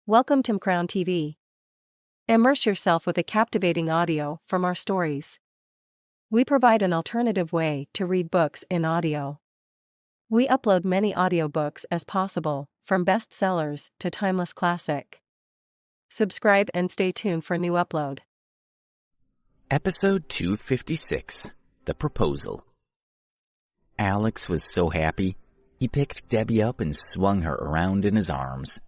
Welcome to Crown TV. Immerse yourself with a captivating audio from our stories. We provide an alternative way to read books in audio. We upload many audiobooks as possible, from bestsellers to timeless classic. Subscribe and stay tuned for new upload. Episode 256, The Proposal. Alex was so happy, he picked Debbie up and swung her around in his arms.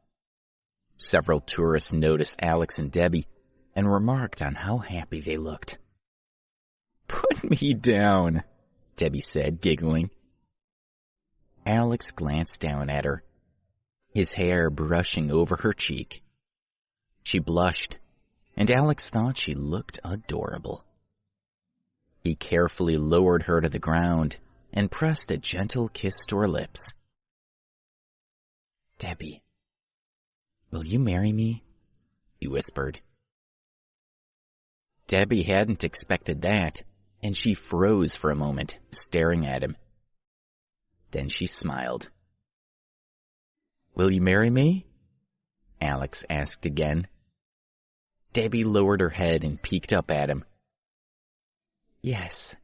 Several tourists noticed Alex and Debbie and remarked on how happy they looked. "Put me down," Debbie said, giggling. Alex glanced down at her, his hair brushing over her cheek. She blushed, and Alex thought she looked adorable. He carefully lowered her to the ground and pressed a gentle kiss to her lips. "Debbie, will you marry me?" he whispered. Debbie hadn't expected that, and she froze for a moment, staring at him. Then she smiled. "Will you marry me?" Alex asked again. Debbie lowered her head and peeked up at him. "Yes,"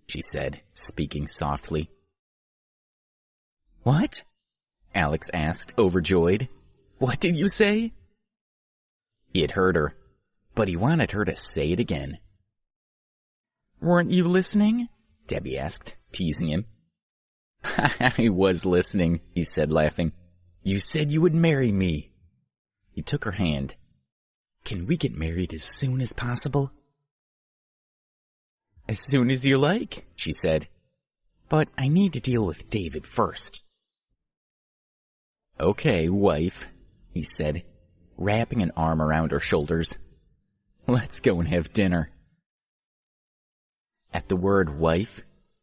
she said, speaking softly. "What?" Alex asked, overjoyed. "What did you say?" He had heard her, but he wanted her to say it again. "Weren't you listening?" Debbie asked, teasing him. "I was listening," he said, laughing. "You said you would marry me." He took her hand. "Can we get married as soon as possible?" "As soon as you like," she said. "But I need to deal with David first." "Okay, wife," he said, wrapping an arm around her shoulders. "Let's go and have dinner." At the word wife,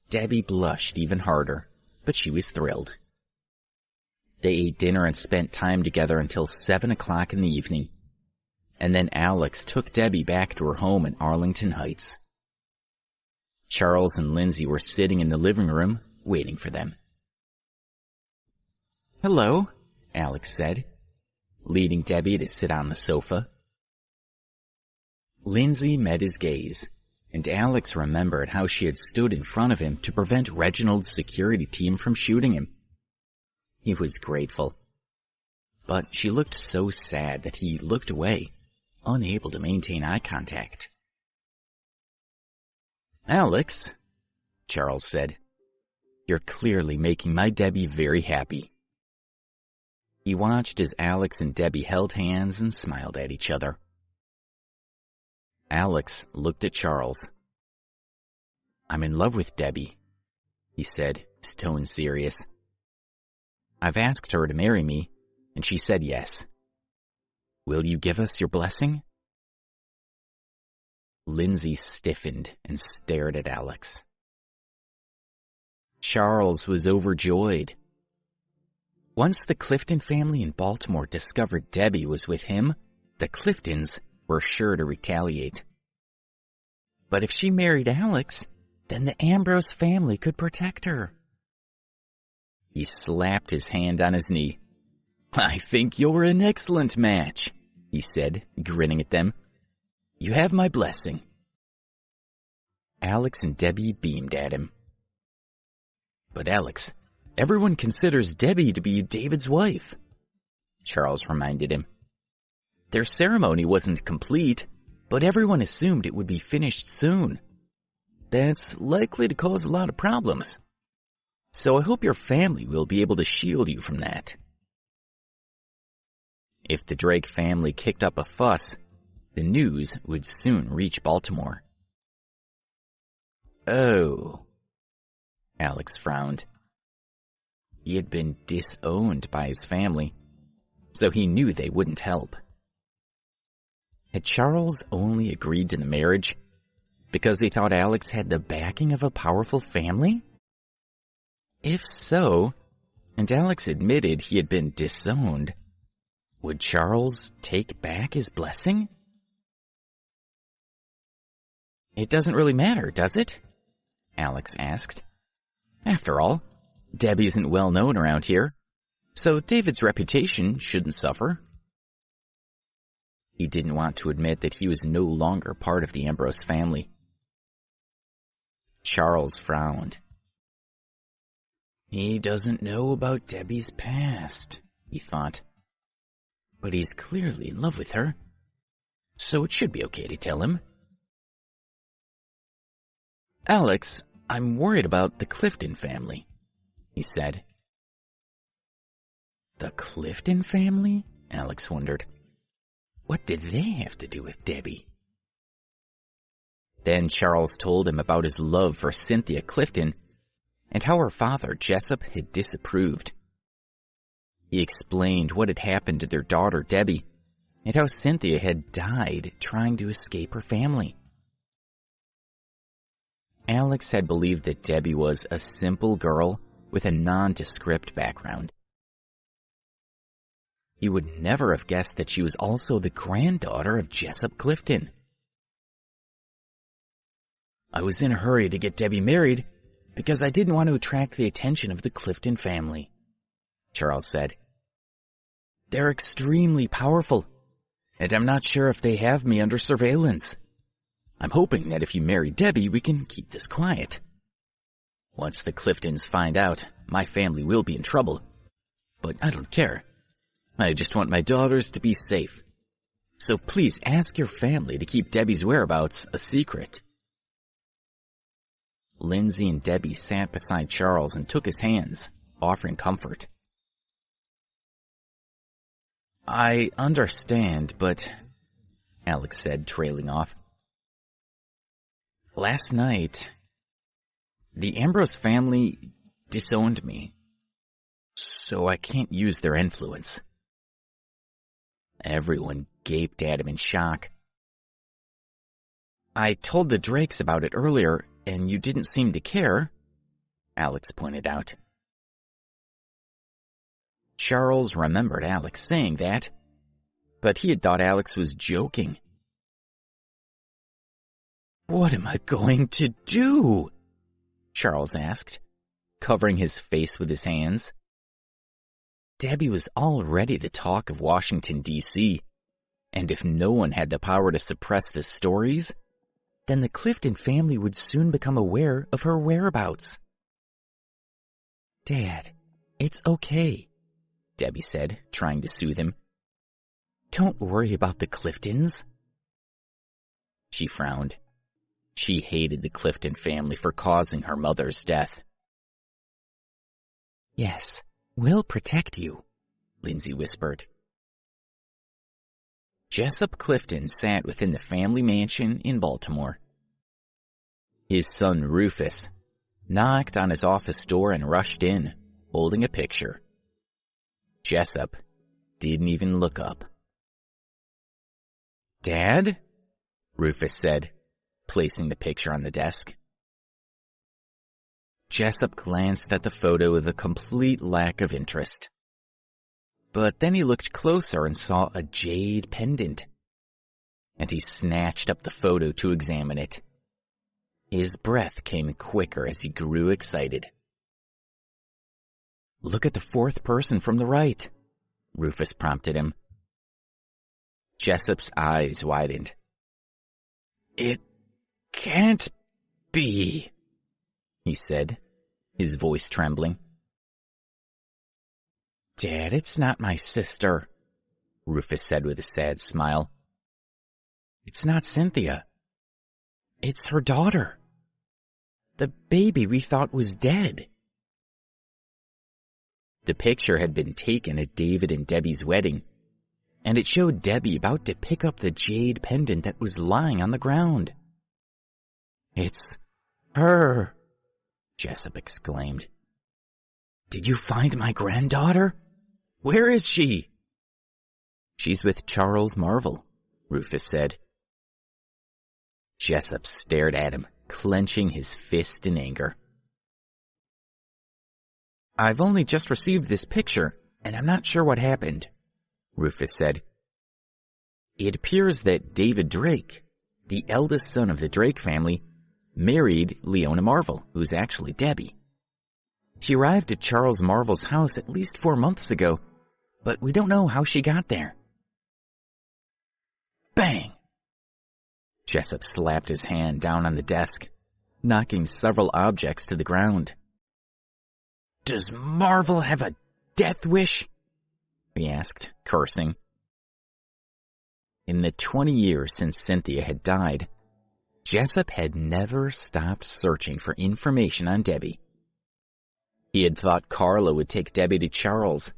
Debbie blushed even harder, but she was thrilled. They ate dinner and spent time together until 7 o'clock in the evening, and then Alex took Debbie back to her home in Arlington Heights. Charles and Lindsay were sitting in the living room, waiting for them. "Hello," Alex said, leading Debbie to sit on the sofa. Lindsay met his gaze, and Alex remembered how she had stood in front of him to prevent Reginald's security team from shooting him. He was grateful, but she looked so sad that he looked away, unable to maintain eye contact. "Alex," Charles said, "you're clearly making my Debbie very happy." He watched as Alex and Debbie held hands and smiled at each other. Alex looked at Charles. "I'm in love with Debbie," he said, his tone serious. "I've asked her to marry me, and she said yes. Will you give us your blessing?" Lindsay stiffened and stared at Alex. Charles was overjoyed. Once the Clifton family in Baltimore discovered Debbie was with him, the Cliftons were sure to retaliate. But if she married Alex, then the Ambrose family could protect her. He slapped his hand on his knee. "I think you're an excellent match," he said, grinning at them. "You have my blessing." Alex and Debbie beamed at him. "But Alex, everyone considers Debbie to be David's wife," Charles reminded him. "Their ceremony wasn't complete, but everyone assumed it would be finished soon. That's likely to cause a lot of problems. So I hope your family will be able to shield you from that." If the Drake family kicked up a fuss, the news would soon reach Baltimore. "Oh," Alex frowned. He had been disowned by his family, so he knew they wouldn't help. Had Charles only agreed to the marriage because he thought Alex had the backing of a powerful family? If so, and Alex admitted he had been disowned, would Charles take back his blessing? "It doesn't really matter, does it?" Alex asked. "After all, Debbie isn't well known around here, so David's reputation shouldn't suffer." He didn't want to admit that he was no longer part of the Ambrose family. Charles frowned. He doesn't know about Debbie's past, he thought. But he's clearly in love with her, so it should be okay to tell him. Alex, I'm worried about the Clifton family, he said. The Clifton family? Alex wondered. What did they have to do with Debbie? Then Charles told him about his love for Cynthia Clifton and how her father, Jessup, had disapproved. He explained what had happened to their daughter, Debbie, and how Cynthia had died trying to escape her family. Alex had believed that Debbie was a simple girl with a nondescript background. He would never have guessed that she was also the granddaughter of Jessup Clifton. I was in a hurry to get Debbie married because I didn't want to attract the attention of the Clifton family, Charles said. They're extremely powerful, and I'm not sure if they have me under surveillance. I'm hoping that if you marry Debbie, we can keep this quiet. Once the Cliftons find out, my family will be in trouble. But I don't care. I just want my daughters to be safe. So please ask your family to keep Debbie's whereabouts a secret. Lindsay and Debbie sat beside Charles and took his hands, offering comfort. I understand, but... Alex said, trailing off. Last night, the Ambrose family disowned me, so I can't use their influence. Everyone gaped at him in shock. I told the Drakes about it earlier, and you didn't seem to care, Alex pointed out. Charles remembered Alex saying that, but he had thought Alex was joking. What am I going to do? Charles asked, covering his face with his hands. Debbie was already the talk of Washington, D.C., and if no one had the power to suppress the stories, then the Clifton family would soon become aware of her whereabouts. Dad, it's okay, Debbie said, trying to soothe him. Don't worry about the Cliftons. She frowned. She hated the Clifton family for causing her mother's death. Yes, we'll protect you, Lindsay whispered. Jessup Clifton sat within the family mansion in Baltimore. His son Rufus knocked on his office door and rushed in, holding a picture. Jessup didn't even look up. Dad? Rufus said, placing the picture on the desk. Jessup glanced at the photo with a complete lack of interest. But then he looked closer and saw a jade pendant, and he snatched up the photo to examine it. His breath came quicker as he grew excited. Look at the fourth person from the right, Rufus prompted him. Jessup's eyes widened. It can't be, he said, his voice trembling. Dad, it's not my sister, Rufus said with a sad smile. It's not Cynthia. It's her daughter. The baby we thought was dead. The picture had been taken at David and Debbie's wedding, and it showed Debbie about to pick up the jade pendant that was lying on the ground. It's her, Jessup exclaimed. Did you find my granddaughter? Where is she? She's with Charles Marvel, Rufus said. Jessup stared at him, clenching his fist in anger. I've only just received this picture, and I'm not sure what happened, Rufus said. It appears that David Drake, the eldest son of the Drake family, married Leona Marvel, who's actually Debbie. She arrived at Charles Marvel's house at least 4 months ago, but we don't know how she got there. Bang! Jessup slapped his hand down on the desk, knocking several objects to the ground. "Does Marvel have a death wish?" he asked, cursing. In the 20 years since Cynthia had died, Jessup had never stopped searching for information on Debbie. He had thought Carla would take Debbie to Charles,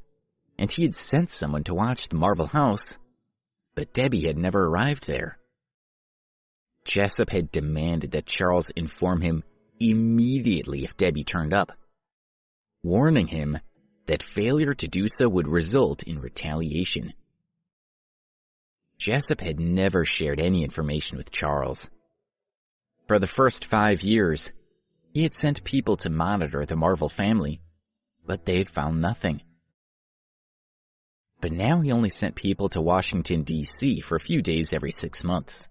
and he had sent someone to watch the Marvel house, but Debbie had never arrived there. Jessup had demanded that Charles inform him immediately if Debbie turned up, warning him that failure to do so would result in retaliation. Jessup had never shared any information with Charles. For the first 5 years, he had sent people to monitor the Marvel family, but they had found nothing. But now he only sent people to Washington, D.C. for a few days every 6 months.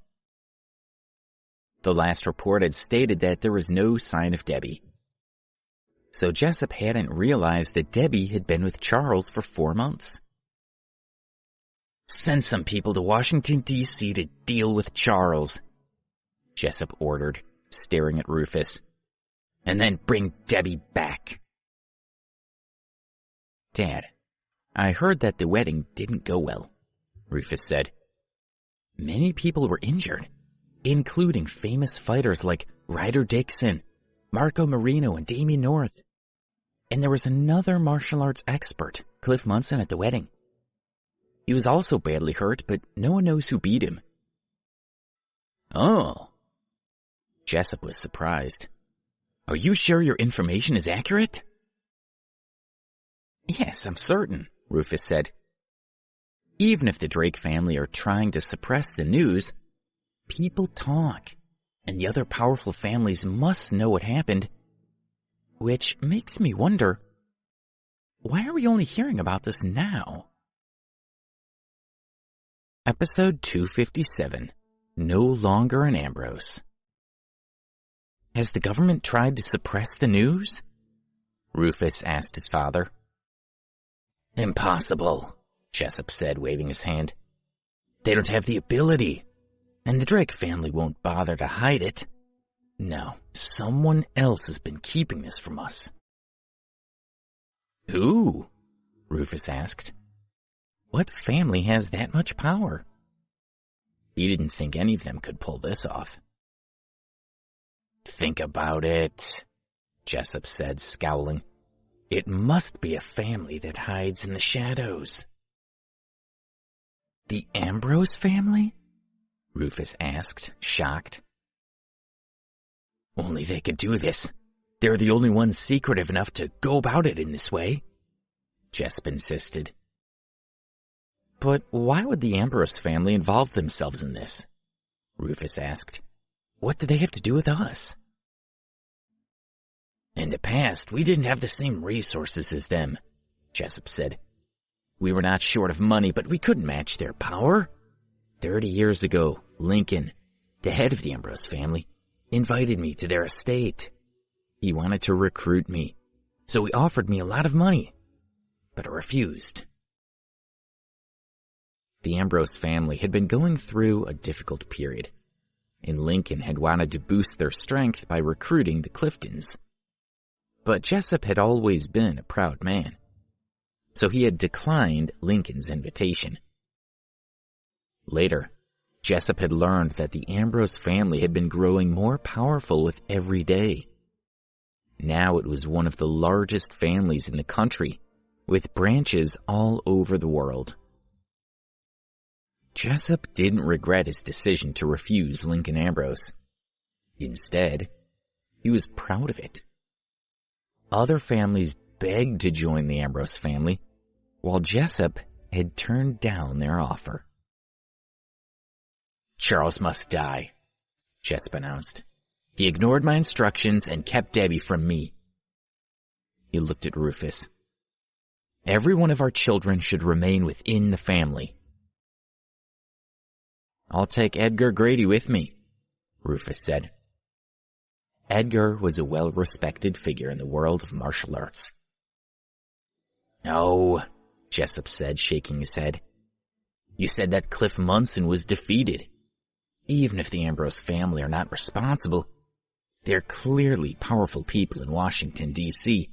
The last report had stated that there was no sign of Debbie. So Jessup hadn't realized that Debbie had been with Charles for 4 months. "Send some people to Washington, D.C. to deal with Charles," Jessup ordered, staring at Rufus. "And then bring Debbie back." "Dad, I heard that the wedding didn't go well," Rufus said. "Many people were injured, including famous fighters like Ryder Dixon, Marco Marino, and Damien North. And there was another martial arts expert, Cliff Munson, at the wedding. He was also badly hurt, but no one knows who beat him." "Oh." Jessup was surprised. "Are you sure your information is accurate?" "Yes, I'm certain," Rufus said. "Even if the Drake family are trying to suppress the news, people talk, and the other powerful families must know what happened. Which makes me wonder, why are we only hearing about this now?" Episode 257, No Longer an Ambrose. "Has the government tried to suppress the news?" Rufus asked his father. "Impossible," Jessup said, waving his hand. "They don't have the ability, and the Drake family won't bother to hide it. No, someone else has been keeping this from us." "Who?" Rufus asked. "What family has that much power?" He didn't think any of them could pull this off. "Think about it," Jessup said, scowling. "It must be a family that hides in the shadows." "The Ambrose family?" Rufus asked, shocked. "Only they could do this. They're the only ones secretive enough to go about it in this way," Jessup insisted. "But why would the Ambrose family involve themselves in this?" Rufus asked. "What do they have to do with us?" "In the past, we didn't have the same resources as them," Jessup said. "We were not short of money, but we couldn't match their power. 30 years ago, Lincoln, the head of the Ambrose family, invited me to their estate. He wanted to recruit me, so he offered me a lot of money, but I refused." The Ambrose family had been going through a difficult period, and Lincoln had wanted to boost their strength by recruiting the Cliftons. But Jessup had always been a proud man, so he had declined Lincoln's invitation. Later, Jessup had learned that the Ambrose family had been growing more powerful with every day. Now it was one of the largest families in the country, with branches all over the world. Jessup didn't regret his decision to refuse Lincoln Ambrose. Instead, he was proud of it. Other families begged to join the Ambrose family, while Jessup had turned down their offer. "Charles must die," Jessup announced. "He ignored my instructions and kept Debbie from me." He looked at Rufus. "Every one of our children should remain within the family." "I'll take Edgar Grady with me," Rufus said. Edgar was a well-respected figure in the world of martial arts. "No," Jessup said, shaking his head. You said that Cliff Munson was defeated. Even if the Ambrose family are not responsible, they're clearly powerful people in Washington, D.C.,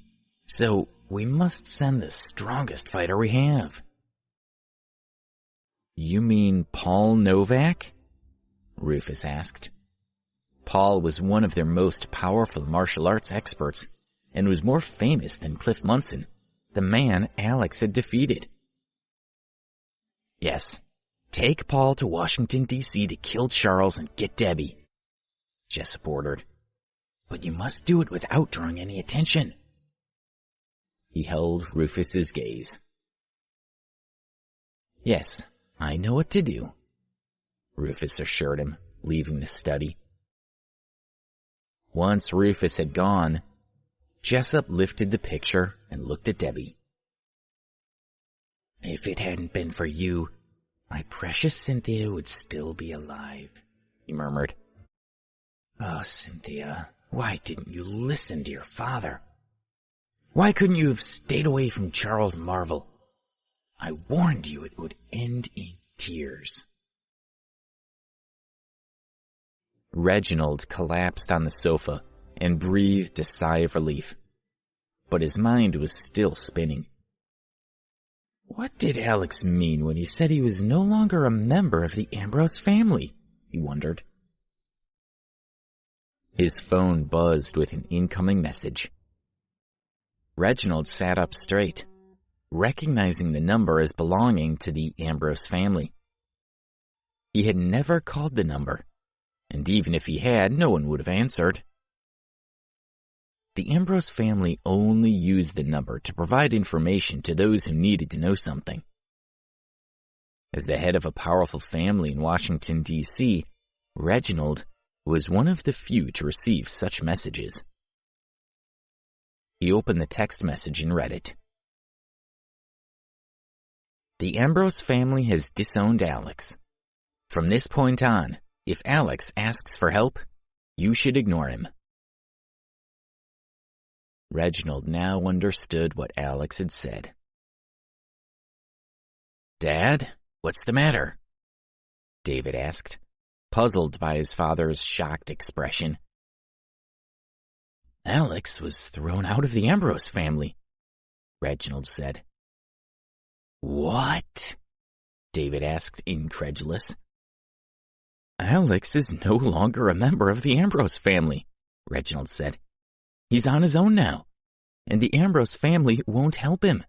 so we must send the strongest fighter we have. You mean Paul Novak? Rufus asked. Paul was one of their most powerful martial arts experts and was more famous than Cliff Munson, the man Alex had defeated. Yes, take Paul to Washington, D.C. to kill Charles and get Debbie, Jessup ordered. But you must do it without drawing any attention. He held Rufus's gaze. Yes, I know what to do, Rufus assured him, leaving the study. Once Rufus had gone, Jessup lifted the picture and looked at Debbie. If it hadn't been for you, my precious Cynthia would still be alive, he murmured. Oh, Cynthia, why didn't you listen to your father? Why couldn't you have stayed away from Charles Marvel? I warned you it would end in tears. Reginald collapsed on the sofa and breathed a sigh of relief, but his mind was still spinning. What did Alex mean when he said he was no longer a member of the Ambrose family? He wondered. His phone buzzed with an incoming message. Reginald sat up straight, recognizing the number as belonging to the Ambrose family. He had never called the number, and even if he had, no one would have answered. The Ambrose family only used the number to provide information to those who needed to know something. As the head of a powerful family in Washington, D.C., Reginald was one of the few to receive such messages. He opened the text message and read it. The Ambrose family has disowned Alex. From this point on, if Alex asks for help, you should ignore him. Reginald now understood what Alex had said. Dad, what's the matter? David asked, puzzled by his father's shocked expression. Alex was thrown out of the Ambrose family, Reginald said. What? David asked, incredulous. Alex is no longer a member of the Ambrose family, Reginald said. He's on his own now, and the Ambrose family won't help him.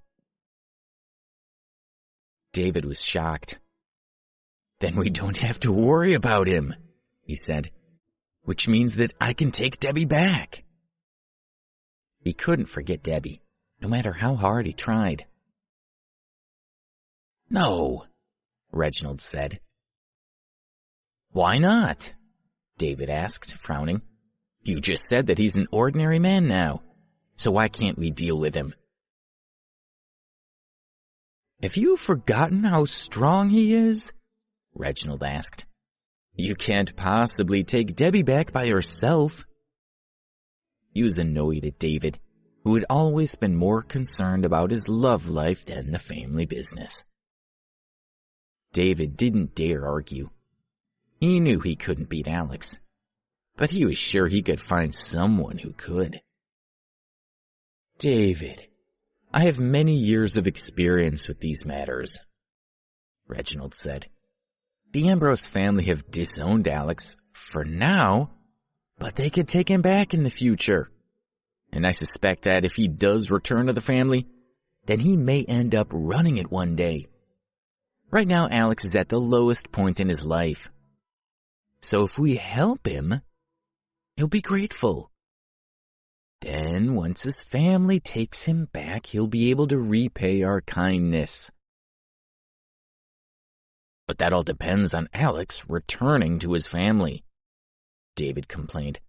David was shocked. Then we don't have to worry about him, he said, which means that I can take Debbie back. He couldn't forget Debbie, no matter how hard he tried. No, Reginald said. Why not? David asked, frowning. You just said that he's an ordinary man now, so why can't we deal with him? Have you forgotten how strong he is? Reginald asked. You can't possibly take Debbie back by yourself. He was annoyed at David, who had always been more concerned about his love life than the family business. David didn't dare argue. He knew he couldn't beat Alex, but he was sure he could find someone who could. David, I have many years of experience with these matters, Reginald said. The Ambrose family have disowned Alex for now, but they could take him back in the future. And I suspect that if he does return to the family, then he may end up running it one day. Right now, Alex is at the lowest point in his life. So if we help him, he'll be grateful. Then, once his family takes him back, he'll be able to repay our kindness. But that all depends on Alex returning to his family, David complained.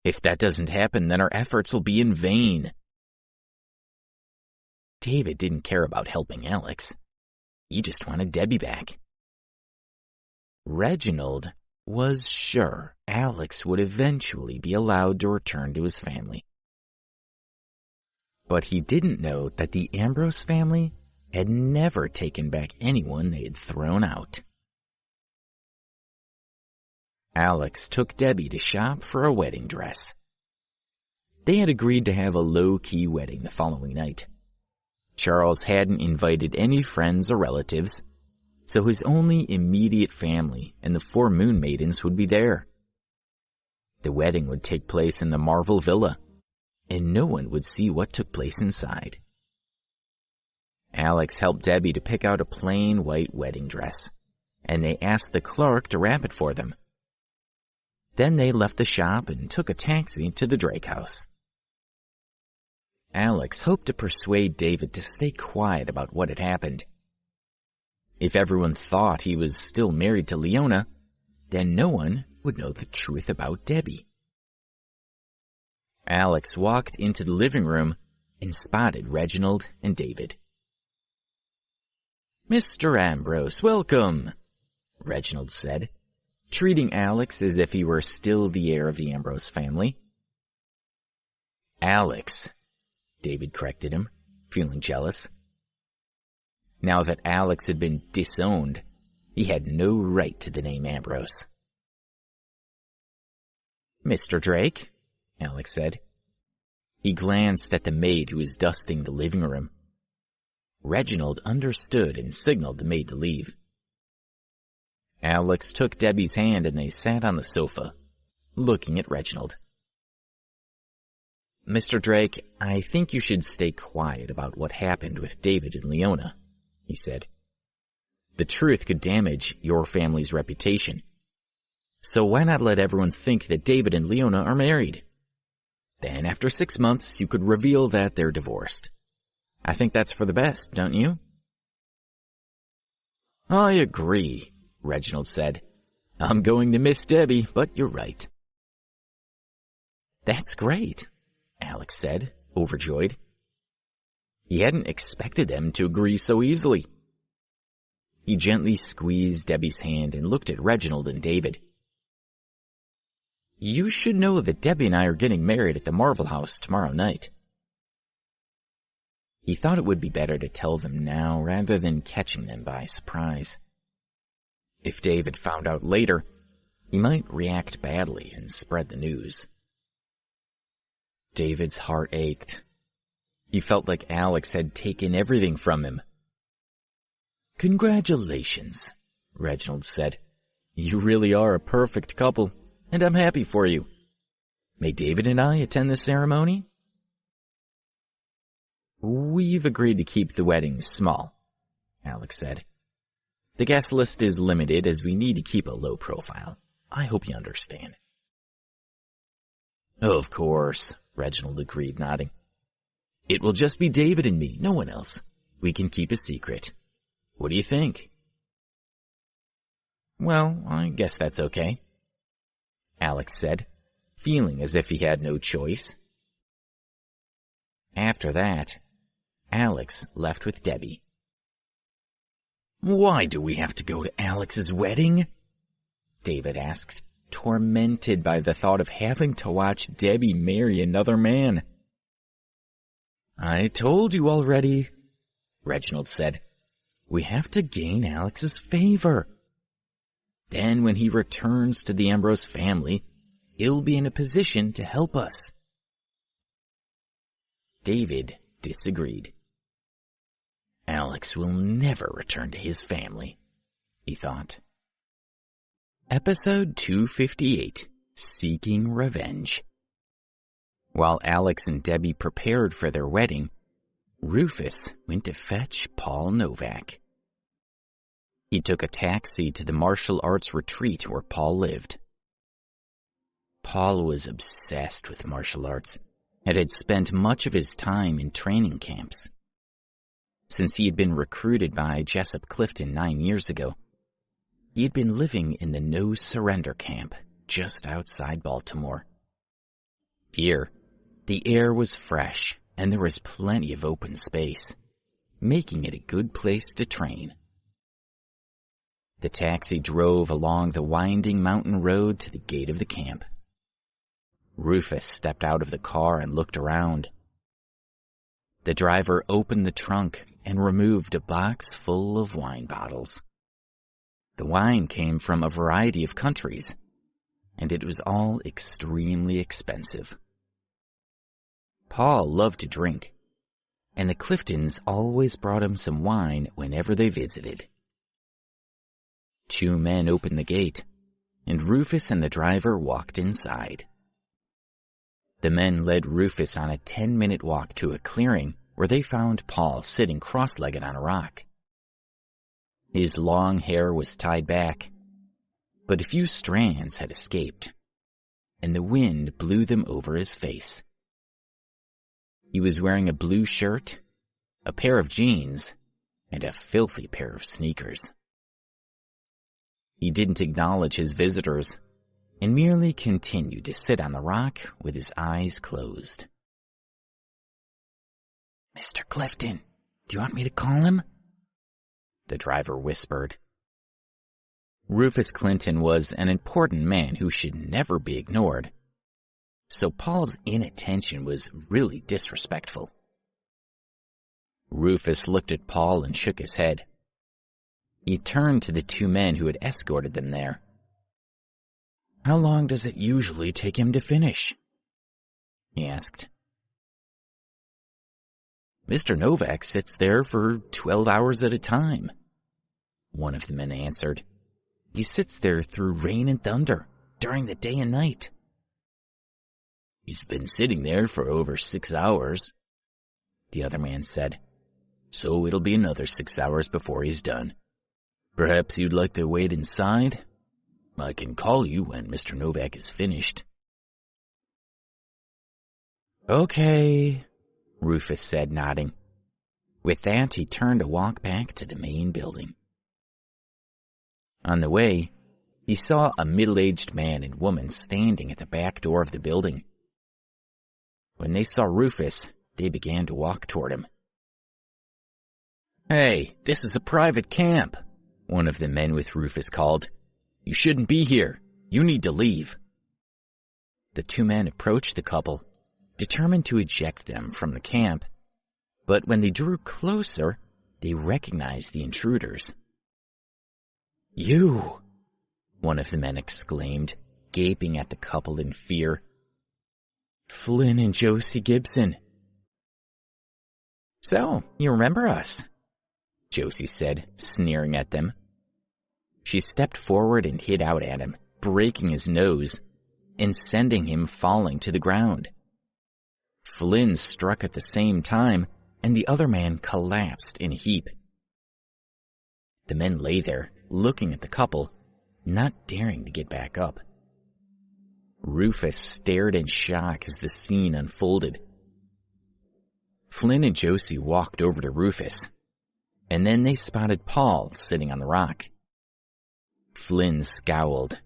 If that doesn't happen, then our efforts will be in vain. David didn't care about helping Alex. He just wanted Debbie back. Reginald was sure Alex would eventually be allowed to return to his family. But he didn't know that the Ambrose family had never taken back anyone they had thrown out. Alex took Debbie to shop for a wedding dress. They had agreed to have a low-key wedding the following night. Charles hadn't invited any friends or relatives, so his only immediate family and the 4 Moon Maidens would be there. The wedding would take place in the Marvel Villa, and no one would see what took place inside. Alex helped Debbie to pick out a plain white wedding dress, and they asked the clerk to wrap it for them. Then they left the shop and took a taxi to the Drake house. Alex hoped to persuade David to stay quiet about what had happened. If everyone thought he was still married to Leona, then no one would know the truth about Debbie. Alex walked into the living room and spotted Reginald and David. "Mr. Ambrose, welcome," Reginald said, treating Alex as if he were still the heir of the Ambrose family. "Alex," David corrected him, feeling jealous. Now that Alex had been disowned, he had no right to the name Ambrose. "Mr. Drake," Alex said. He glanced at the maid who was dusting the living room. Reginald understood and signaled the maid to leave. Alex took Debbie's hand and they sat on the sofa, looking at Reginald. "Mr. Drake, I think you should stay quiet about what happened with David and Leona," he said. "The truth could damage your family's reputation. So why not let everyone think that David and Leona are married? Then after 6 months, you could reveal that they're divorced. I think that's for the best, don't you?" "I agree," Reginald said. "I'm going to miss Debbie, but you're right." "That's great," Alex said, overjoyed. He hadn't expected them to agree so easily. He gently squeezed Debbie's hand and looked at Reginald and David. "You should know that Debbie and I are getting married at the Marvel House tomorrow night." He thought it would be better to tell them now rather than catching them by surprise. If David found out later, he might react badly and spread the news. David's heart ached. He felt like Alex had taken everything from him. "Congratulations," Reginald said. "You really are a perfect couple, and I'm happy for you. May David and I attend the ceremony?" "We've agreed to keep the wedding small," Alex said. "The guest list is limited as we need to keep a low profile. I hope you understand." "Of course," Reginald agreed, nodding. "It will just be David and me, no one else. We can keep a secret. What do you think?" "Well, I guess that's okay," Alex said, feeling as if he had no choice. After that, Alex left with Debbie. "Why do we have to go to Alex's wedding?" David asked, tormented by the thought of having to watch Debbie marry another man. "I told you already," Reginald said. "We have to gain Alex's favor. Then when he returns to the Ambrose family, he'll be in a position to help us." David disagreed. "Alex will never return to his family," he thought. Episode 258, Seeking Revenge. While Alex and Debbie prepared for their wedding, Rufus went to fetch Paul Novak. He took a taxi to the martial arts retreat where Paul lived. Paul was obsessed with martial arts and had spent much of his time in training camps. Since he had been recruited by Jessup Clifton 9 years ago, he had been living in the No Surrender camp just outside Baltimore. Here, the air was fresh and there was plenty of open space, making it a good place to train. The taxi drove along the winding mountain road to the gate of the camp. Rufus stepped out of the car and looked around. The driver opened the trunk and removed a box full of wine bottles. The wine came from a variety of countries, and it was all extremely expensive. Paul loved to drink, and the Cliftons always brought him some wine whenever they visited. 2 men opened the gate, and Rufus and the driver walked inside. The men led Rufus on a 10-minute walk to a clearing where they found Paul sitting cross-legged on a rock. His long hair was tied back, but a few strands had escaped, and the wind blew them over his face. He was wearing a blue shirt, a pair of jeans, and a filthy pair of sneakers. He didn't acknowledge his visitors and merely continued to sit on the rock with his eyes closed. "Mr. Clifton, do you want me to call him?" the driver whispered. Rufus Clinton was an important man who should never be ignored, so Paul's inattention was really disrespectful. Rufus looked at Paul and shook his head. He turned to the 2 men who had escorted them there. "How long does it usually take him to finish?" he asked. "Mr. Novak sits there for 12 hours at a time," one of the men answered. "He sits there through rain and thunder, during the day and night." "He's been sitting there for over 6 hours, the other man said. "So it'll be another 6 hours before he's done. Perhaps you'd like to wait inside? I can call you when Mr. Novak is finished." "Okay," Rufus said, nodding. With that, he turned to walk back to the main building. On the way, he saw a middle-aged man and woman standing at the back door of the building. When they saw Rufus, they began to walk toward him. "Hey, this is a private camp," one of the men with Rufus called. "You shouldn't be here. You need to leave." The 2 men approached the couple, determined to eject them from the camp, but when they drew closer, they recognized the intruders. "You!" one of the men exclaimed, gaping at the couple in fear. "Flynn and Josie Gibson." "So, you remember us?" Josie said, sneering at them. She stepped forward and hit out at him, breaking his nose and sending him falling to the ground. Flynn struck at the same time, and the other man collapsed in a heap. The men lay there, looking at the couple, not daring to get back up. Rufus stared in shock as the scene unfolded. Flynn and Josie walked over to Rufus, and then they spotted Paul sitting on the rock. Flynn scowled.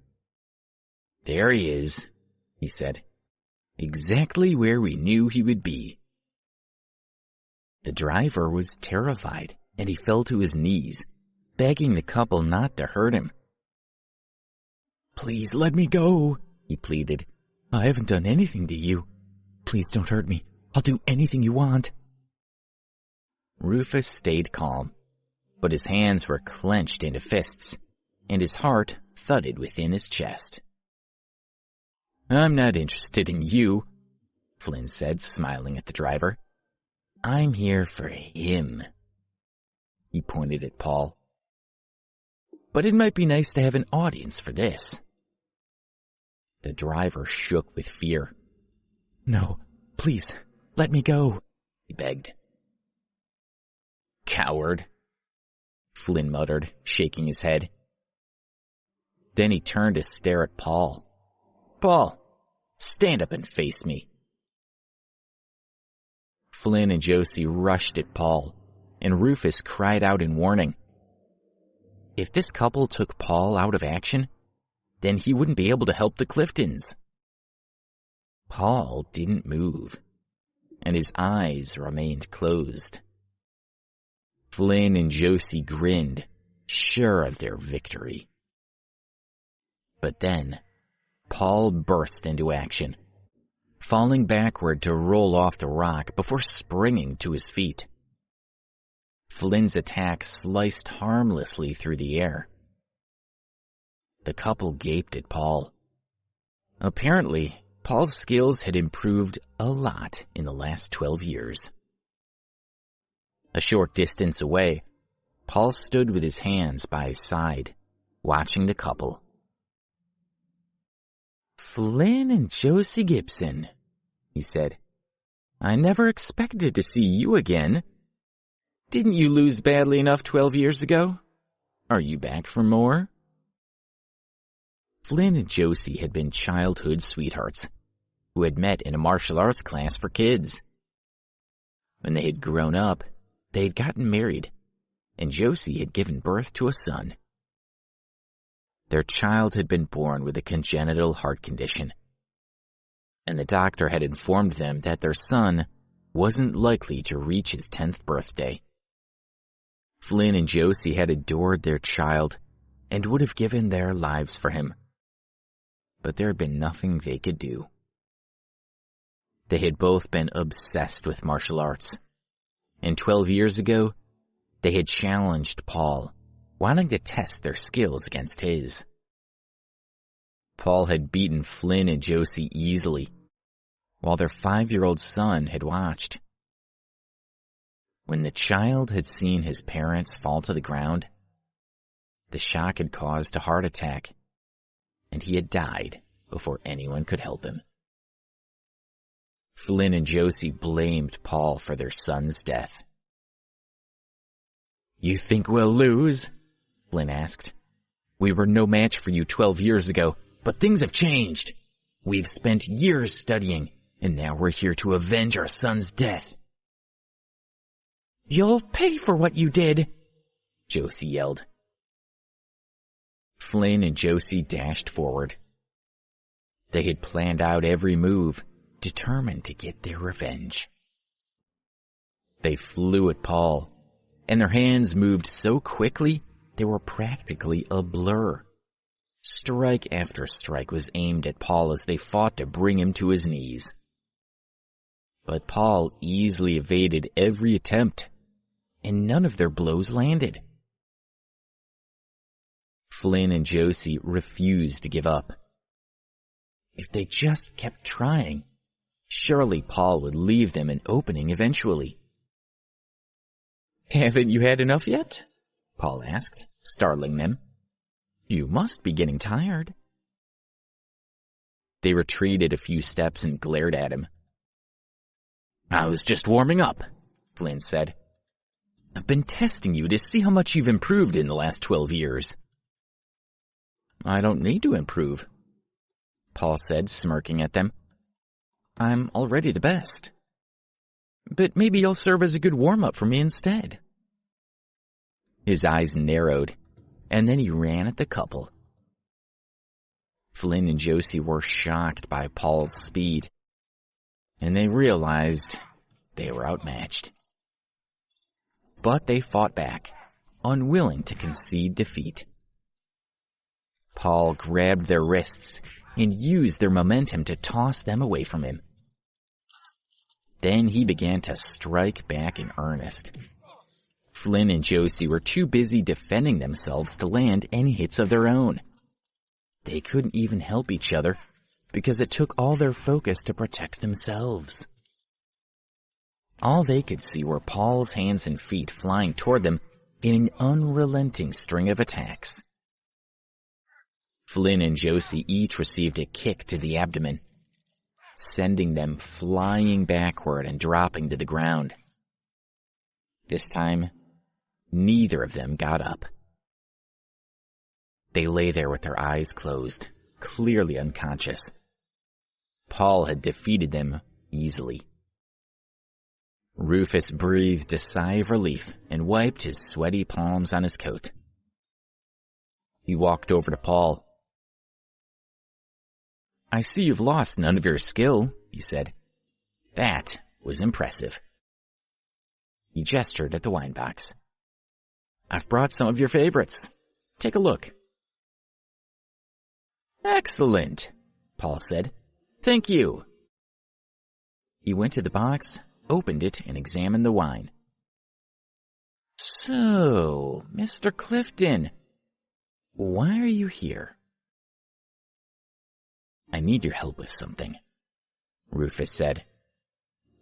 "There he is," he said. "Exactly where we knew he would be." The driver was terrified, and he fell to his knees, begging the couple not to hurt him. "Please let me go," he pleaded. "I haven't done anything to you. Please don't hurt me. I'll do anything you want." Rufus stayed calm, but his hands were clenched into fists, and his heart thudded within his chest. "I'm not interested in you," Flynn said, smiling at the driver. "I'm here for him." He pointed at Paul. "But it might be nice to have an audience for this." The driver shook with fear. "No, please, let me go," he begged. "Coward," Flynn muttered, shaking his head. Then he turned to stare at Paul. "Paul, stand up and face me." Flynn and Josie rushed at Paul, and Rufus cried out in warning. If this couple took Paul out of action, then he wouldn't be able to help the Cliftons. Paul didn't move, and his eyes remained closed. Flynn and Josie grinned, sure of their victory. But then, Paul burst into action, falling backward to roll off the rock before springing to his feet. Flynn's attack sliced harmlessly through the air. The couple gaped at Paul. Apparently, Paul's skills had improved a lot in the last 12 years. A short distance away, Paul stood with his hands by his side, watching the couple. "Flynn and Josie Gibson," he said. "I never expected to see you again. Didn't you lose badly enough 12 years ago? Are you back for more?" Flynn and Josie had been childhood sweethearts who had met in a martial arts class for kids. When they had grown up, they had gotten married, and Josie had given birth to a son. Their child had been born with a congenital heart condition, and the doctor had informed them that their son wasn't likely to reach his 10th birthday. Flynn and Josie had adored their child and would have given their lives for him, but there had been nothing they could do. They had both been obsessed with martial arts, and 12 years ago, they had challenged Paul, wanting to test their skills against his. Paul had beaten Flynn and Josie easily, while their 5-year-old son had watched. When the child had seen his parents fall to the ground, the shock had caused a heart attack, and he had died before anyone could help him. Flynn and Josie blamed Paul for their son's death. "You think we'll lose?" Flynn asked. "We were no match for you 12 years ago, but things have changed. We've spent years studying, and now we're here to avenge our son's death." "You'll pay for what you did," Josie yelled. Flynn and Josie dashed forward. They had planned out every move, determined to get their revenge. They flew at Paul, and their hands moved so quickly they were practically a blur. Strike after strike was aimed at Paul as they fought to bring him to his knees. But Paul easily evaded every attempt, and none of their blows landed. Flynn and Josie refused to give up. If they just kept trying, surely Paul would leave them an opening eventually. "Haven't you had enough yet?" Paul asked, startling them. "You must be getting tired." They retreated a few steps and glared at him. "I was just warming up," Flynn said. "I've been testing you to see how much you've improved in the last 12 years. "I don't need to improve," Paul said, smirking at them. "I'm already the best. But maybe you'll serve as a good warm-up for me instead." His eyes narrowed, and then he ran at the couple. Flynn and Josie were shocked by Paul's speed, and they realized they were outmatched. But they fought back, unwilling to concede defeat. Paul grabbed their wrists and used their momentum to toss them away from him. Then he began to strike back in earnest. Flynn and Josie were too busy defending themselves to land any hits of their own. They couldn't even help each other because it took all their focus to protect themselves. All they could see were Paul's hands and feet flying toward them in an unrelenting string of attacks. Flynn and Josie each received a kick to the abdomen, sending them flying backward and dropping to the ground. This time, neither of them got up. They lay there with their eyes closed, clearly unconscious. Paul had defeated them easily. Rufus breathed a sigh of relief and wiped his sweaty palms on his coat. He walked over to Paul. "I see you've lost none of your skill," he said. "That was impressive." He gestured at the wine box. "I've brought some of your favorites. Take a look." "Excellent," Paul said. "Thank you." He went to the box, opened it, and examined the wine. So, Mr. Clifton, why are you here? I need your help with something, Rufus said.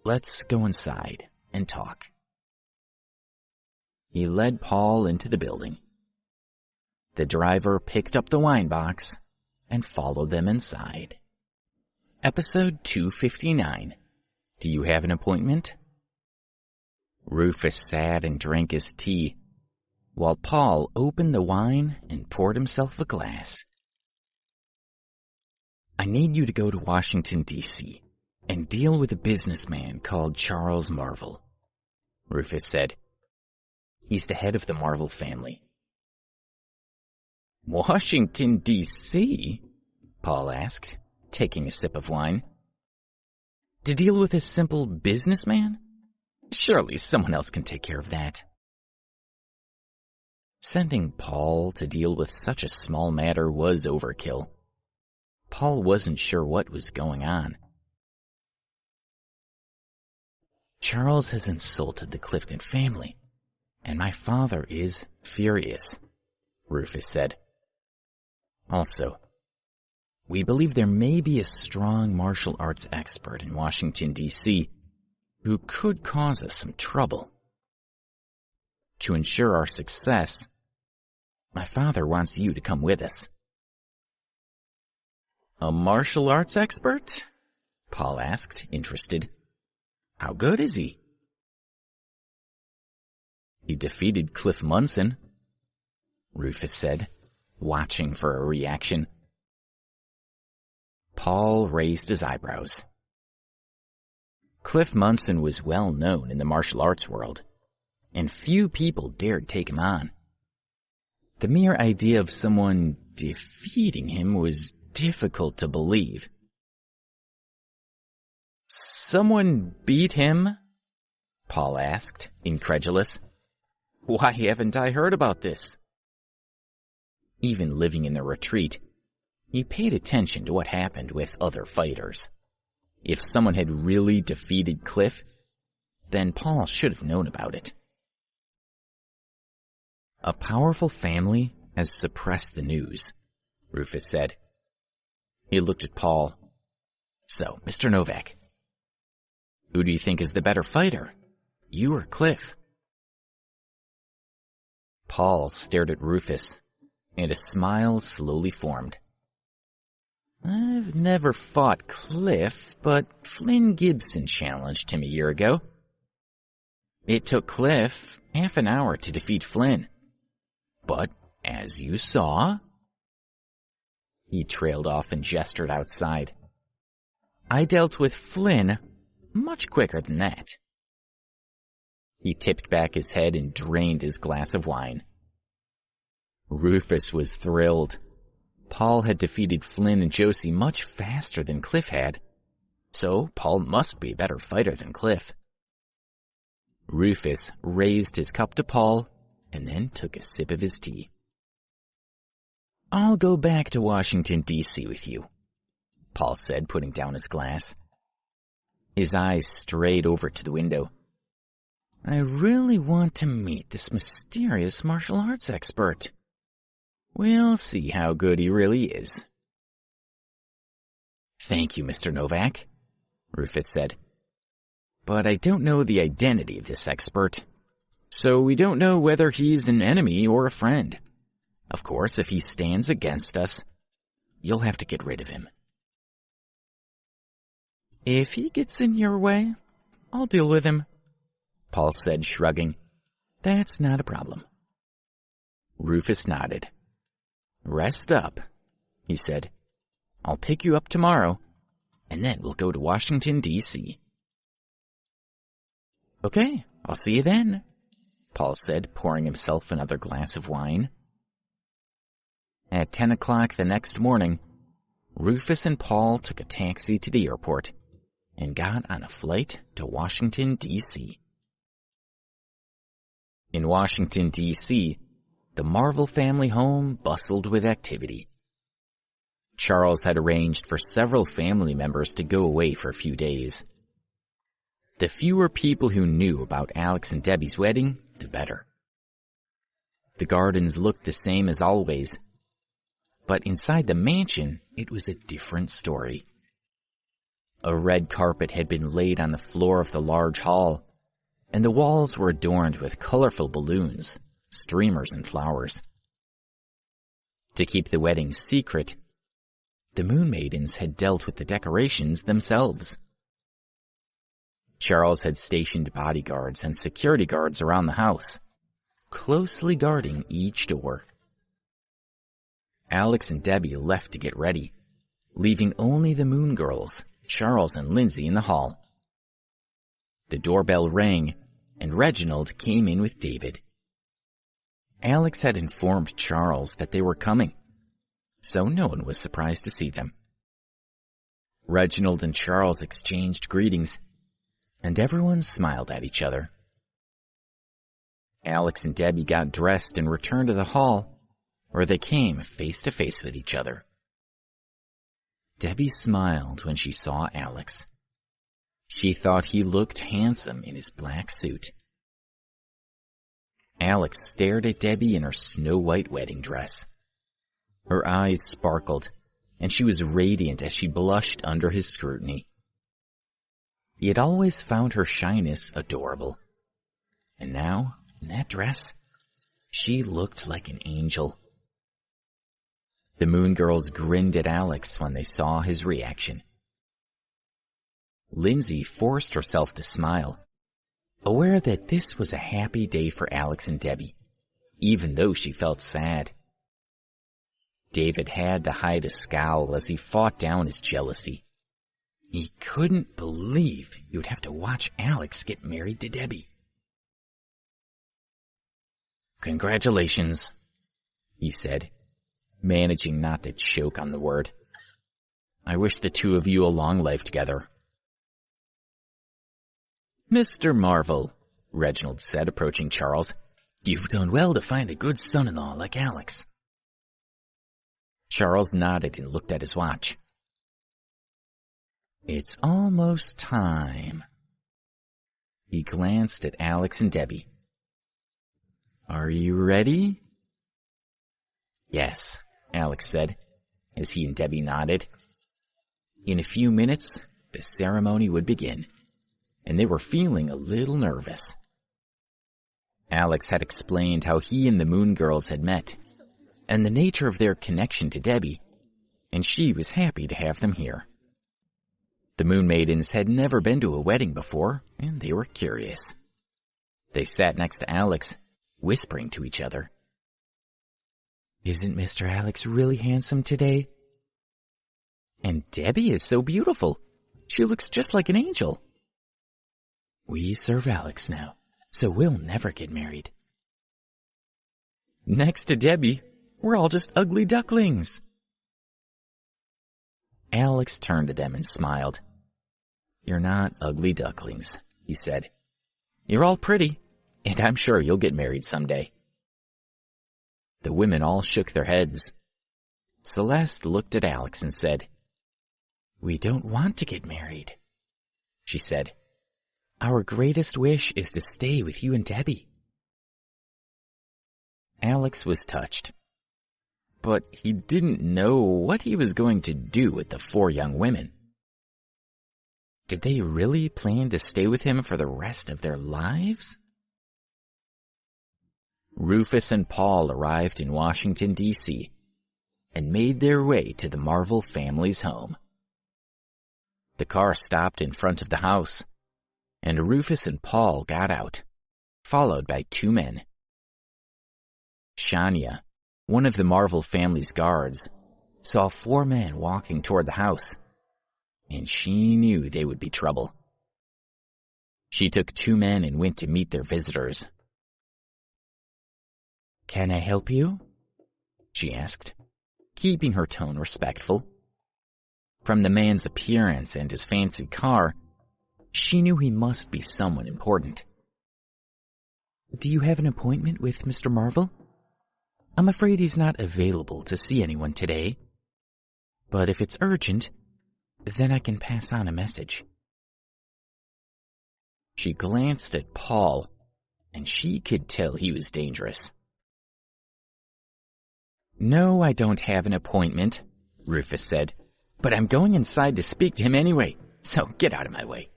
Let's go inside and talk. He led Paul into the building. The driver picked up the wine box and followed them inside. Episode 259. Do you have an appointment? Rufus sat and drank his tea, while Paul opened the wine and poured himself a glass. I need you to go to Washington, D.C., and deal with a businessman called Charles Marvel, Rufus said. He's the head of the Marvel family. Washington, D.C.? Paul asked, taking a sip of wine. To deal with a simple businessman? Surely someone else can take care of that. Sending Paul to deal with such a small matter was overkill. Paul wasn't sure what was going on. Charles has insulted the Clifton family, and my father is furious, Rufus said. Also, we believe there may be a strong martial arts expert in Washington, D.C., who could cause us some trouble. To ensure our success, my father wants you to come with us. A martial arts expert? Paul asked, interested. How good is he? He defeated Cliff Munson, Rufus said, watching for a reaction. Paul raised his eyebrows. Cliff Munson was well known in the martial arts world, and few people dared take him on. The mere idea of someone defeating him was difficult to believe. Someone beat him? Paul asked, incredulous. Why haven't I heard about this? Even living in the retreat, he paid attention to what happened with other fighters. If someone had really defeated Cliff, then Paul should have known about it. A powerful family has suppressed the news, Rufus said. He looked at Paul. So, Mr. Novak, who do you think is the better fighter, you or Cliff? Paul stared at Rufus, and a smile slowly formed. I've never fought Cliff, but Flynn Gibson challenged him a year ago. It took Cliff half an hour to defeat Flynn. But, as you saw... He trailed off and gestured outside. I dealt with Flynn much quicker than that. He tipped back his head and drained his glass of wine. Rufus was thrilled. Paul had defeated Flynn and Josie much faster than Cliff had, so Paul must be a better fighter than Cliff. Rufus raised his cup to Paul and then took a sip of his tea. I'll go back to Washington, D.C. with you, Paul said, putting down his glass. His eyes strayed over to the window. I really want to meet this mysterious martial arts expert. We'll see how good he really is. Thank you, Mr. Novak, Rufus said. But I don't know the identity of this expert, so we don't know whether he's an enemy or a friend. Of course, if he stands against us, you'll have to get rid of him. If he gets in your way, I'll deal with him, Paul said, shrugging. That's not a problem. Rufus nodded. Rest up, he said. I'll pick you up tomorrow, and then we'll go to Washington, D.C. Okay, I'll see you then, Paul said, pouring himself another glass of wine. At 10 o'clock the next morning, Rufus and Paul took a taxi to the airport and got on a flight to Washington, D.C. In Washington, D.C., the Marvel family home bustled with activity. Charles had arranged for several family members to go away for a few days. The fewer people who knew about Alex and Debbie's wedding, the better. The gardens looked the same as always, but inside the mansion, it was a different story. A red carpet had been laid on the floor of the large hall, and the walls were adorned with colorful balloons, streamers, and flowers. To keep the wedding secret, the Moon Maidens had dealt with the decorations themselves. Charles had stationed bodyguards and security guards around the house, closely guarding each door. Alex and Debbie left to get ready, leaving only the Moon Girls, Charles and Lindsay, in the hall. The doorbell rang, and Reginald came in with David. Alex had informed Charles that they were coming, so no one was surprised to see them. Reginald and Charles exchanged greetings, and everyone smiled at each other. Alex and Debbie got dressed and returned to the hall, where they came face to face with each other. Debbie smiled when she saw Alex. She thought he looked handsome in his black suit. Alex stared at Debbie in her snow-white wedding dress. Her eyes sparkled, and she was radiant as she blushed under his scrutiny. He had always found her shyness adorable. And now, in that dress, she looked like an angel. The Moon Girls grinned at Alex when they saw his reaction. Lindsay forced herself to smile, aware that this was a happy day for Alex and Debbie, even though she felt sad. David had to hide a scowl as he fought down his jealousy. He couldn't believe he would have to watch Alex get married to Debbie. "Congratulations," he said, managing not to choke on the word. "I wish the two of you a long life together." "Mr. Marvel," Reginald said, approaching Charles, "you've done well to find a good son-in-law like Alex." Charles nodded and looked at his watch. "It's almost time." He glanced at Alex and Debbie. "Are you ready?" "Yes," Alex said, as he and Debbie nodded. In a few minutes, the ceremony would begin, and they were feeling a little nervous. Alex had explained how he and the Moon Girls had met, and the nature of their connection to Debbie, and she was happy to have them here. The Moon Maidens had never been to a wedding before, and they were curious. They sat next to Alex, whispering to each other. "Isn't Mr. Alex really handsome today?" "And Debbie is so beautiful. She looks just like an angel." "We serve Alex now, so we'll never get married." "Next to Debbie, we're all just ugly ducklings." Alex turned to them and smiled. "You're not ugly ducklings," he said. "You're all pretty, and I'm sure you'll get married someday." The women all shook their heads. Celeste looked at Alex and said, "We don't want to get married," she said. "Our greatest wish is to stay with you and Debbie." Alex was touched, but he didn't know what he was going to do with the four young women. Did they really plan to stay with him for the rest of their lives? Rufus and Paul arrived in Washington, D.C., and made their way to the Marvel family's home. The car stopped in front of the house, and Rufus and Paul got out, followed by two men. Shania, one of the Marvel family's guards, saw four men walking toward the house, and she knew they would be trouble. She took two men and went to meet their visitors. "Can I help you?" she asked, keeping her tone respectful. From the man's appearance and his fancy car, she knew he must be someone important. "Do you have an appointment with Mr. Marvel? I'm afraid he's not available to see anyone today. But if it's urgent, then I can pass on a message." She glanced at Paul, and she could tell he was dangerous. No, I don't have an appointment, Rufus said, but I'm going inside to speak to him anyway, so get out of my way.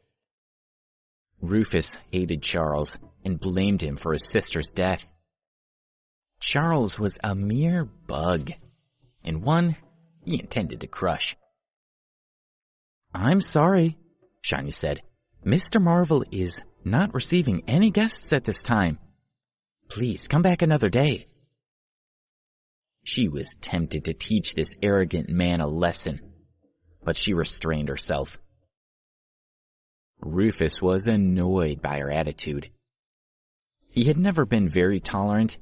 Rufus hated Charles and blamed him for his sister's death. Charles was a mere bug, and one he intended to crush. I'm sorry, Shania said. Mr. Marvel is not receiving any guests at this time. Please come back another day. She was tempted to teach this arrogant man a lesson, but she restrained herself. Rufus was annoyed by her attitude. He had never been very tolerant,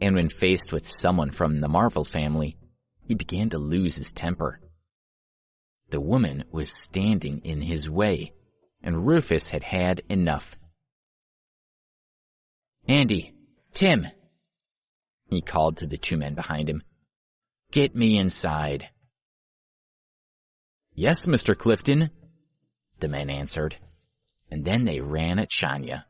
and when faced with someone from the Marvel family, he began to lose his temper. The woman was standing in his way, and Rufus had had enough. Andy, Tim, he called to the two men behind him. Get me inside. Yes, Mr. Clifton, the men answered, and then they ran at Shania.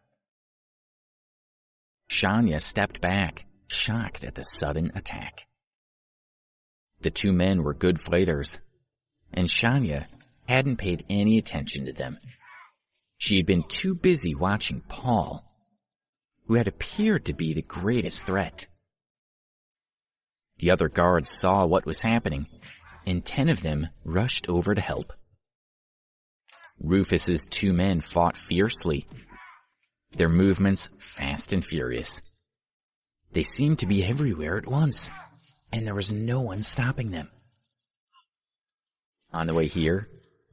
Shania stepped back, shocked at the sudden attack. The two men were good fighters, and Shania hadn't paid any attention to them. She had been too busy watching Paul, who had appeared to be the greatest threat. The other guards saw what was happening, and 10 of them rushed over to help. Rufus's two men fought fiercely, their movements fast and furious. They seemed to be everywhere at once, and there was no one stopping them. On the way here,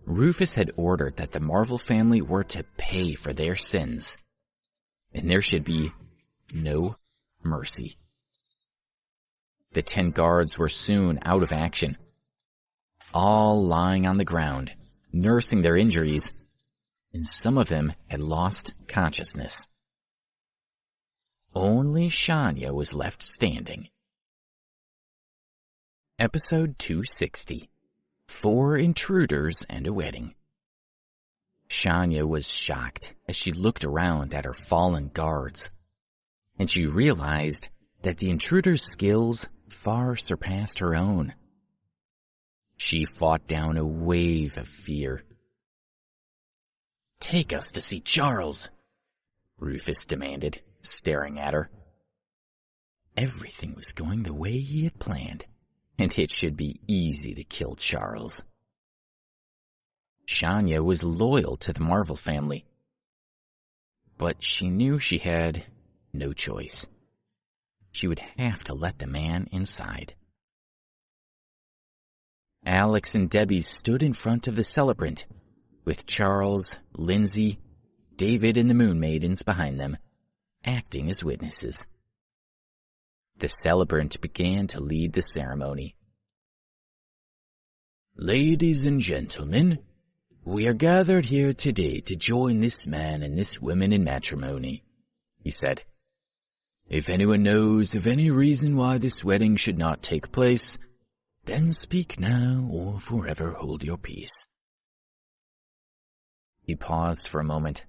Rufus had ordered that the Marvel family were to pay for their sins, and there should be no mercy. The 10 guards were soon out of action, all lying on the ground, nursing their injuries, and some of them had lost consciousness. Only Shania was left standing. Episode 260. 4 Intruders and a Wedding. Shania was shocked as she looked around at her fallen guards, and she realized that the intruders' skills far surpassed her own. She fought down a wave of fear. Take us to see Charles, Rufus demanded, staring at her. Everything was going the way he had planned, and it should be easy to kill Charles. Shania was loyal to the Marvel family, but she knew she had no choice. She would have to let the man inside. Alex and Debbie stood in front of the celebrant, with Charles, Lindsay, David, and the Moon Maidens behind them, acting as witnesses. The celebrant began to lead the ceremony. Ladies and gentlemen, we are gathered here today to join this man and this woman in matrimony, he said. If anyone knows of any reason why this wedding should not take place, then speak now or forever hold your peace. He paused for a moment,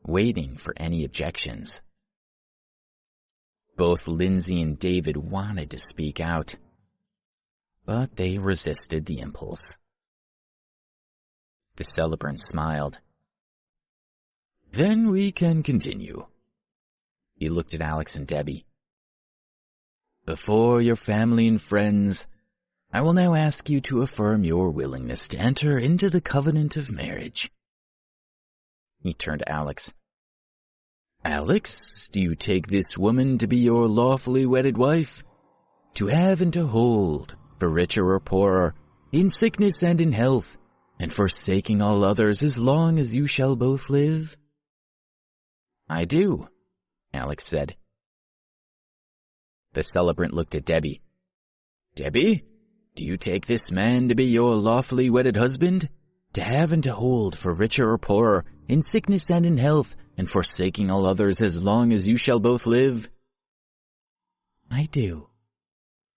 waiting for any objections. Both Lindsay and David wanted to speak out, but they resisted the impulse. The celebrant smiled. Then we can continue. He looked at Alex and Debbie. Before your family and friends, I will now ask you to affirm your willingness to enter into the covenant of marriage. He turned to Alex. Alex, do you take this woman to be your lawfully wedded wife, to have and to hold, for richer or poorer, in sickness and in health, and forsaking all others as long as you shall both live? I do, Alex said. The celebrant looked at Debbie. Debbie, do you take this man to be your lawfully wedded husband, to have and to hold, for richer or poorer, in sickness and in health, and forsaking all others as long as you shall both live? I do,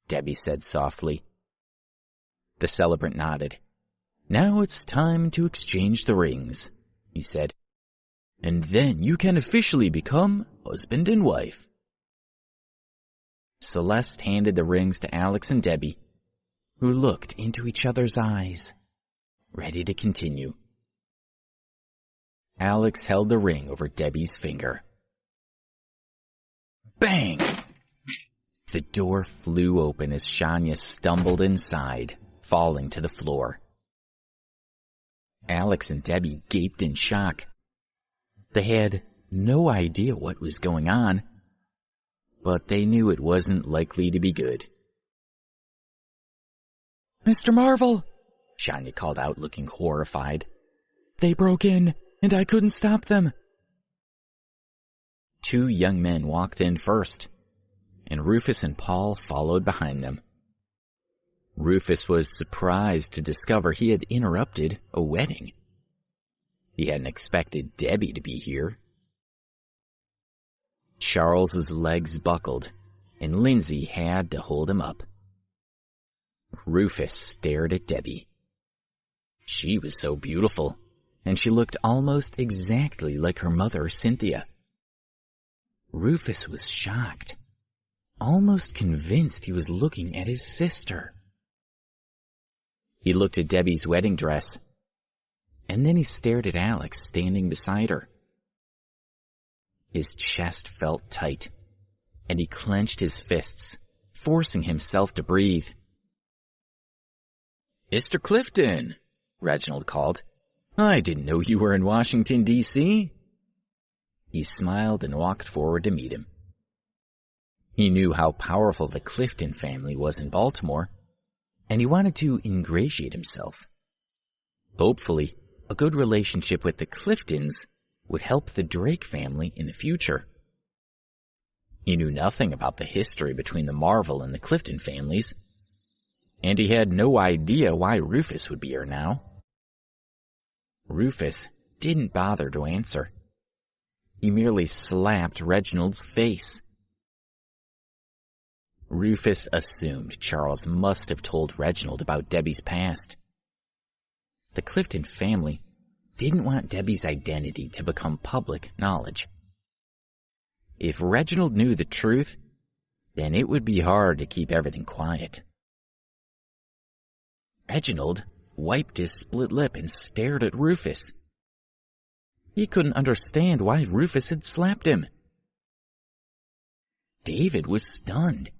Debbie said softly. The celebrant nodded. Now it's time to exchange the rings, he said. And then you can officially become husband and wife. Celeste handed the rings to Alex and Debbie, who looked into each other's eyes, ready to continue. Alex held the ring over Debbie's finger. Bang! The door flew open as Shania stumbled inside, falling to the floor. Alex and Debbie gaped in shock. They had no idea what was going on, but they knew it wasn't likely to be good. Mr. Marvel, Shania called out, looking horrified. They broke in, and I couldn't stop them. 2 young men walked in first, and Rufus and Paul followed behind them. Rufus was surprised to discover he had interrupted a wedding. He hadn't expected Debbie to be here. Charles's legs buckled, and Lindsay had to hold him up. Rufus stared at Debbie. She was so beautiful, and she looked almost exactly like her mother, Cynthia. Rufus was shocked, almost convinced he was looking at his sister. He looked at Debbie's wedding dress, and then he stared at Alex standing beside her. His chest felt tight, and he clenched his fists, forcing himself to breathe. Mr. Clifton, Reginald called. I didn't know you were in Washington, D.C. He smiled and walked forward to meet him. He knew how powerful the Clifton family was in Baltimore, and he wanted to ingratiate himself. Hopefully, a good relationship with the Cliftons would help the Drake family in the future. He knew nothing about the history between the Marvel and the Clifton families, and he had no idea why Rufus would be here now. Rufus didn't bother to answer. He merely slapped Reginald's face. Rufus assumed Charles must have told Reginald about Debbie's past. The Clifton family didn't want Debbie's identity to become public knowledge. If Reginald knew the truth, then it would be hard to keep everything quiet. Reginald wiped his split lip and stared at Rufus. He couldn't understand why Rufus had slapped him. David was stunned.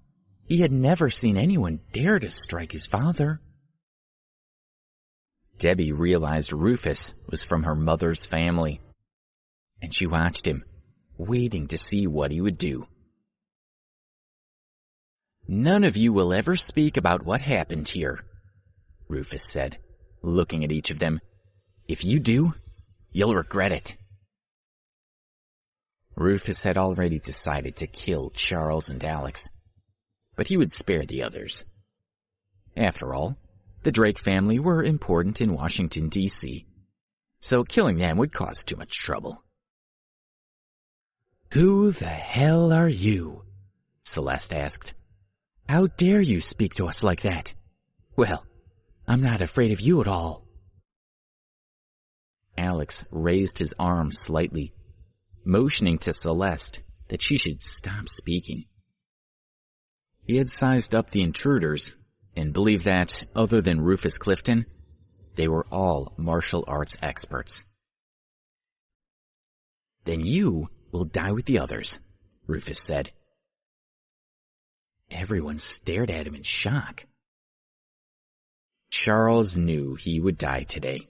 He had never seen anyone dare to strike his father. Debbie realized Rufus was from her mother's family, and she watched him, waiting to see what he would do. None of you will ever speak about what happened here, Rufus said, looking at each of them. If you do, you'll regret it. Rufus had already decided to kill Charles and Alex, but he would spare the others. After all, the Drake family were important in Washington, D.C., so killing them would cause too much trouble. Who the hell are you? Celeste asked. How dare you speak to us like that? Well, I'm not afraid of you at all. Alex raised his arm slightly, motioning to Celeste that she should stop speaking. He had sized up the intruders and believed that, other than Rufus Clifton, they were all martial arts experts. Then you will die with the others, Rufus said. Everyone stared at him in shock. Charles knew he would die today,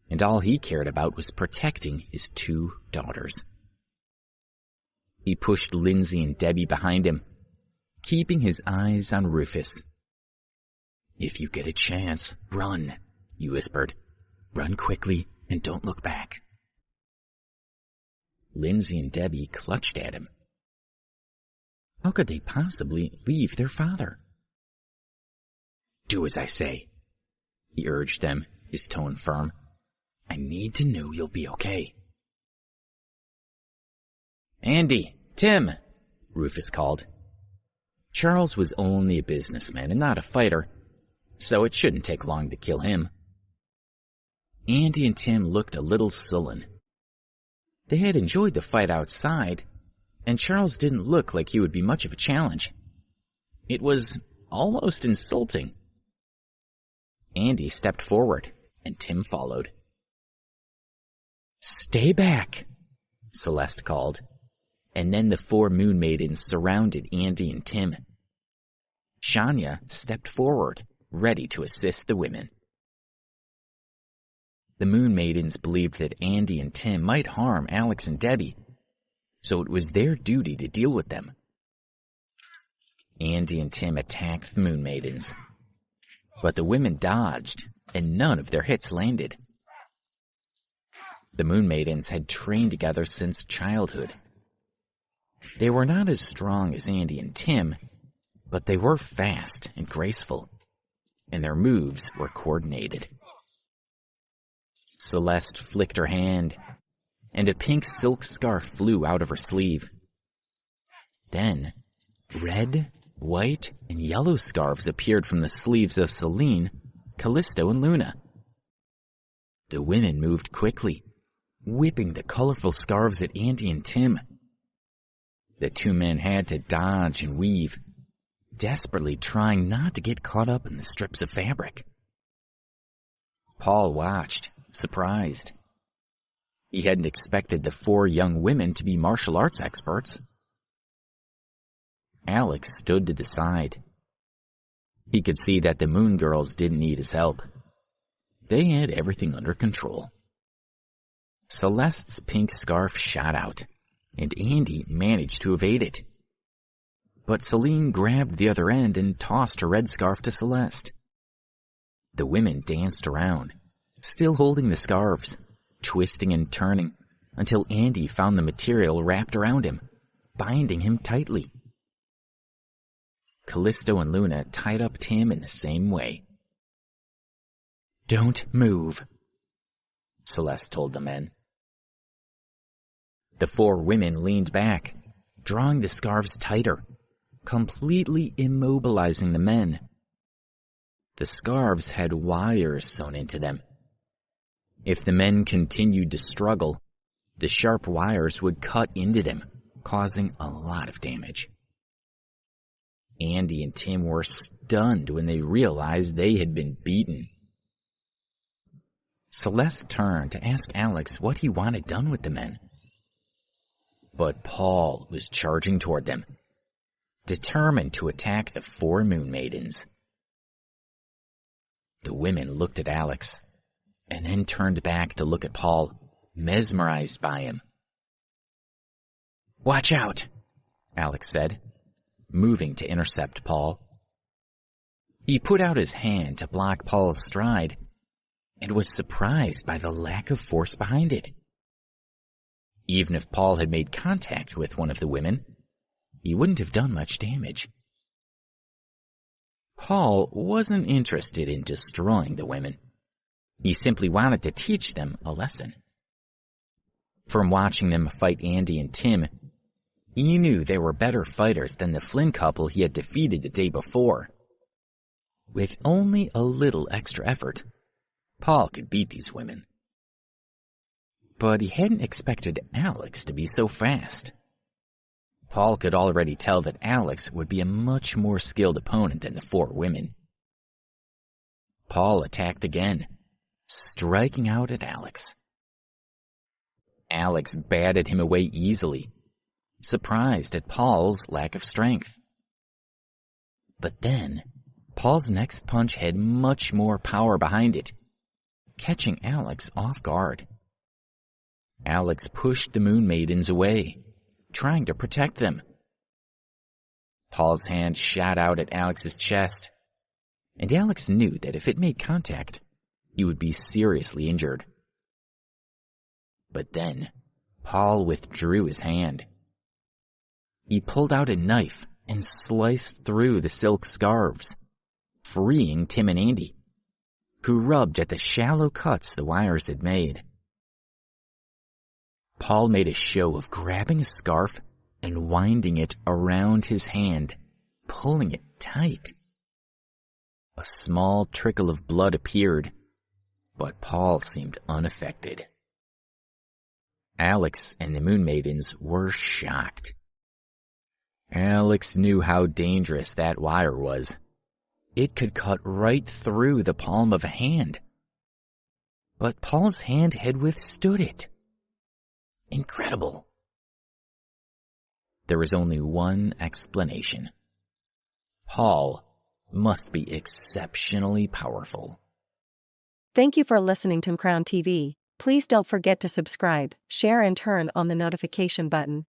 and all he cared about was protecting his 2 daughters. He pushed Lindsay and Debbie behind him, keeping his eyes on Rufus. If you get a chance, run, he whispered. Run quickly and don't look back. Lindsay and Debbie clutched at him. How could they possibly leave their father? Do as I say, he urged them, his tone firm. I need to know you'll be okay. Andy, Tim, Rufus called. Charles was only a businessman and not a fighter, so it shouldn't take long to kill him. Andy and Tim looked a little sullen. They had enjoyed the fight outside, and Charles didn't look like he would be much of a challenge. It was almost insulting. Andy stepped forward, and Tim followed. "Stay back," Celeste called, and then the 4 moon maidens surrounded Andy and Tim. Shania stepped forward, ready to assist the women. The moon maidens believed that Andy and Tim might harm Alex and Debbie, so it was their duty to deal with them. Andy and Tim attacked the moon maidens, but the women dodged, and none of their hits landed. The moon maidens had trained together since childhood. They were not as strong as Andy and Tim, but they were fast and graceful, and their moves were coordinated. Celeste flicked her hand, and a pink silk scarf flew out of her sleeve. Then, red, white, and yellow scarves appeared from the sleeves of Celine, Callisto, and Luna. The women moved quickly, whipping the colorful scarves at Andy and Tim. The 2 men had to dodge and weave, desperately trying not to get caught up in the strips of fabric. Paul watched, surprised. He hadn't expected the 4 young women to be martial arts experts. Alex stood to the side. He could see that the Moon Girls didn't need his help. They had everything under control. Celeste's pink scarf shot out, and Andy managed to evade it. But Celine grabbed the other end and tossed her red scarf to Celeste. The women danced around, still holding the scarves, twisting and turning, until Andy found the material wrapped around him, binding him tightly. Callisto and Luna tied up Tim in the same way. "Don't move," Celeste told the men. The 4 women leaned back, drawing the scarves tighter, completely immobilizing the men. The scarves had wires sewn into them. If the men continued to struggle, the sharp wires would cut into them, causing a lot of damage. Andy and Tim were stunned when they realized they had been beaten. Celeste turned to ask Alex what he wanted done with the men. But Paul was charging toward them, determined to attack the 4 moon maidens. The women looked at Alex, and then turned back to look at Paul, mesmerized by him. "Watch out," Alex said, moving to intercept Paul. He put out his hand to block Paul's stride, and was surprised by the lack of force behind it. Even if Paul had made contact with one of the women, he wouldn't have done much damage. Paul wasn't interested in destroying the women. He simply wanted to teach them a lesson. From watching them fight Andy and Tim, he knew they were better fighters than the Flynn couple he had defeated the day before. With only a little extra effort, Paul could beat these women. But he hadn't expected Alex to be so fast. Paul could already tell that Alex would be a much more skilled opponent than the 4 women. Paul attacked again, striking out at Alex. Alex batted him away easily, surprised at Paul's lack of strength. But then, Paul's next punch had much more power behind it, catching Alex off guard. Alex pushed the moon maidens away, trying to protect them. Paul's hand shot out at Alex's chest, and Alex knew that if it made contact, he would be seriously injured. But then, Paul withdrew his hand. He pulled out a knife and sliced through the silk scarves, freeing Tim and Andy, who rubbed at the shallow cuts the wires had made. Paul made a show of grabbing a scarf and winding it around his hand, pulling it tight. A small trickle of blood appeared, but Paul seemed unaffected. Alex and the Moon Maidens were shocked. Alex knew how dangerous that wire was. It could cut right through the palm of a hand. But Paul's hand had withstood it. Incredible. There was only one explanation. Paul must be exceptionally powerful. Thank you for listening to Crown TV. Please don't forget to subscribe, share and turn on the notification button.